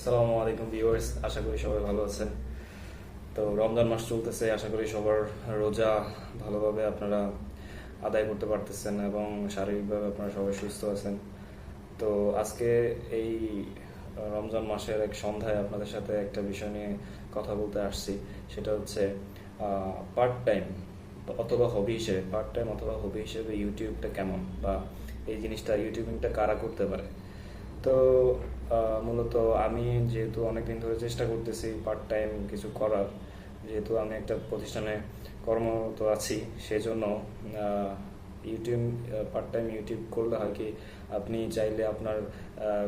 আসসালামু আলাইকুম ভিউয়ার্স, আশা করি সবাই ভালো আছেন। তো রমজান মাস চলতেছে, আশা করি সবার রোজা ভালোভাবে আপনারা আদায় করতে পারতেছেন এবং শারীরিকভাবে আপনারা সবাই সুস্থ আছেন। তো আজকে এই রমজান মাসের এক সন্ধ্যায় আপনাদের সাথে একটা বিষয় নিয়ে কথা বলতে আসছি। সেটা হচ্ছে পার্ট টাইম অথবা হবি হিসেবে, পার্ট টাইম অথবা হবি হিসেবে ইউটিউবটা কেমন, বা এই জিনিসটা ইউটিউবিংটা কারা করতে পারে। তো মূলত আমি যেহেতু অনেকদিন ধরে চেষ্টা করতেছি পার্ট টাইম কিছু করার, যেহেতু আমি একটা প্রতিষ্ঠানে কর্মরত আছি, সেজন্য ইউটিউব পার্ট টাইম ইউটিউব করলে হয় কি, আপনি চাইলে আপনার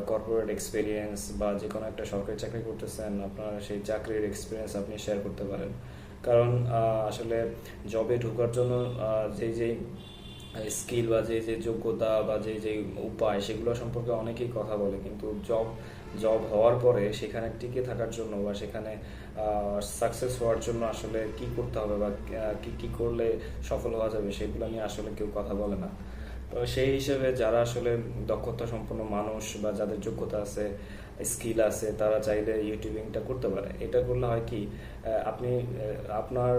কর্পোরেট এক্সপিরিয়েন্স বা যে কোনো একটা সরকারি চাকরি করতেছেন, আপনার সেই চাকরির এক্সপিরিয়েন্স আপনি শেয়ার করতে পারেন। কারণ আসলে জবে ঢোকার জন্য যেই যেই স্কিল বা যে যে যোগ্যতা বা যে যে উপায়, সেগুলো সম্পর্কে অনেকেই কথা বলে, কিন্তু জব জব হওয়ার পরে সেখানে টিকে থাকার জন্য বা সেখানে সাকসেস হওয়ার জন্য আসলে কি করতে হবে বা কি কি করলে সফল হওয়া যাবে, সেগুলো নিয়ে আসলে কেউ কথা বলে না। তো সেই হিসেবে যারা আসলে দক্ষতা সম্পন্ন মানুষ বা যাদের যোগ্যতা আছে, স্কিল আছে, তারা চাইলে ইউটিউবিংটা করতে পারে। এটা করলে হয় কি, আপনি আপনার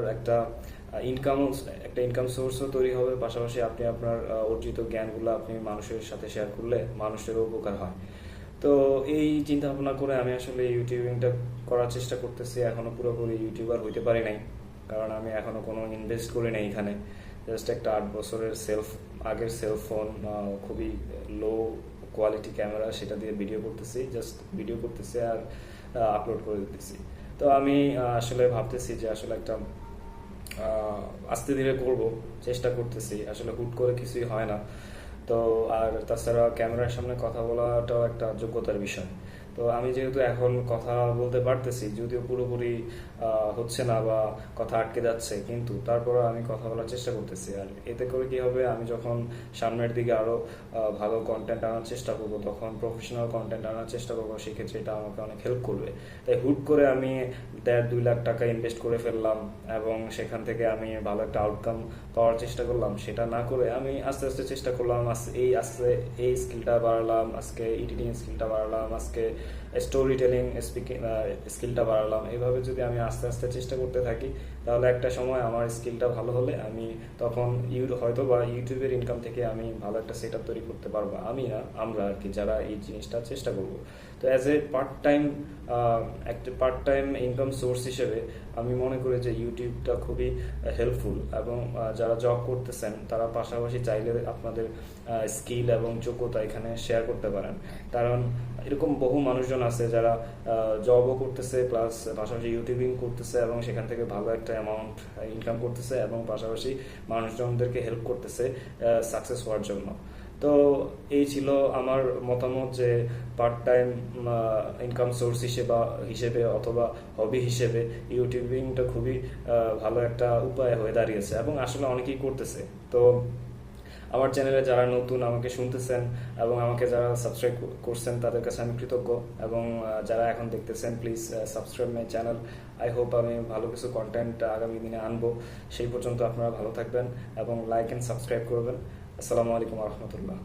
ইনকাম একটা ইনকাম সোর্সও তৈরি হবে, পাশাপাশি আপনি আপনার অর্জিত জ্ঞানগুলো আপনি মানুষের সাথে শেয়ার করলে মানুষেরও উপকার হয়। তো এই চিন্তা ভাবনা করে আমি আসলে ইউটিউবিংটা করার চেষ্টা করতেছি। এখনো পুরোপুরি ইউটিউবার হইতে পারি নাই, কারণ আমি এখনো কোনো ইনভেস্ট করি নাই এখানে। জাস্ট একটা 8 বছরের আগের সেল ফোন, খুবই লো কোয়ালিটি ক্যামেরা, সেটা দিয়ে ভিডিও করতেছি, জাস্ট ভিডিও করতেছি আর আপলোড করে দিতেছি। তো আমি আসলে ভাবতেছি যে আসলে একটা আস্তে ধীরে করব, চেষ্টা করতেছি। আসলে হুট করে কিছুই হয় না। তো আর তাছাড়া ক্যামেরার সামনে কথা বলাটাও একটা যোগ্যতার বিষয়। তো আমি যেহেতু এখন কথা বলতে পারতেছি, যদিও পুরোপুরি হচ্ছে না বা কথা আটকে যাচ্ছে, কিন্তু তারপরে আমি কথা বলার চেষ্টা করতেছি। আর এতে করে কি হবে, আমি যখন সামনের দিকে আরো ভালো কন্টেন্ট আনার চেষ্টা করব, তখন প্রফেশনাল কন্টেন্ট আনার চেষ্টা করবো, সেক্ষেত্রে এটা আমাকে অনেক হেল্প করবে। তাই হুট করে আমি 1.5-2 লাখ টাকা ইনভেস্ট করে ফেললাম এবং সেখান থেকে আমি ভালো একটা আউটকাম পাওয়ার চেষ্টা করলাম, সেটা না করে আমি আস্তে আস্তে চেষ্টা করলাম। আস্তে এই স্কিলটা বাড়ালাম, আজকে এডিটিং স্কিলটা বাড়ালাম, আজকে স্টোরি টেলিং স্পিকিং স্কিলটা বাড়ালাম। এইভাবে যদি আমি আস্তে আস্তে চেষ্টা করতে থাকি, তাহলে একটা সময় আমার স্কিলটা ভালো হলে আমি তখন হয়তো বা ইউটিউবের ইনকাম থেকে আমি ভালো একটা সেট আপ তৈরি করতে পারবো। আমি না, আমরা আর কি, যারা এই জিনিসটা চেষ্টা করব। তো অ্যাজ এ একটা পার্ট টাইম ইনকাম সোর্স হিসেবে আমি মনে করি যে ইউটিউবটা খুবই হেল্পফুল, এবং যারা জব করতেছেন তারা পাশাপাশি চাইলে আপনাদের স্কিল এবং যোগ্যতা এখানে শেয়ার করতে পারেন। কারণ এরকম বহু মানুষজন আছে যারা জবও করতেছে, প্লাস পাশাপাশি ইউটিউবিং করতেছে এবং সেখান থেকে ভালো একটা অ্যামাউন্ট ইনকাম করতেছে, এবং পাশাপাশি মানুষজনদেরকে হেল্প করতেছে সাকসেস হওয়ার জন্য। তো এই ছিল আমার মতামত যে পার্ট টাইম ইনকাম সোর্স হিসেবে অথবা হবি হিসেবে ইউটিউবিংটা খুবই ভালো একটা উপায় হয়ে দাঁড়িয়েছে, এবং আসলে অনেকেই করতেছে। তো আমার চ্যানেলে যারা নতুন আমাকে শুনতেছেন এবং আমাকে যারা সাবস্ক্রাইব করছেন, তাদের কাছে আমি কৃতজ্ঞ, এবং যারা এখন দেখতেছেন, please subscribe my channel. I hope আমি ভালো কিছু কন্টেন্ট আগামী দিনে আনবো। সেই পর্যন্ত আপনারা ভালো থাকবেন এবং লাইক অ্যান্ড সাবস্ক্রাইব করবেন। আসসালামু আলাইকুম রহমতুল্লাহ।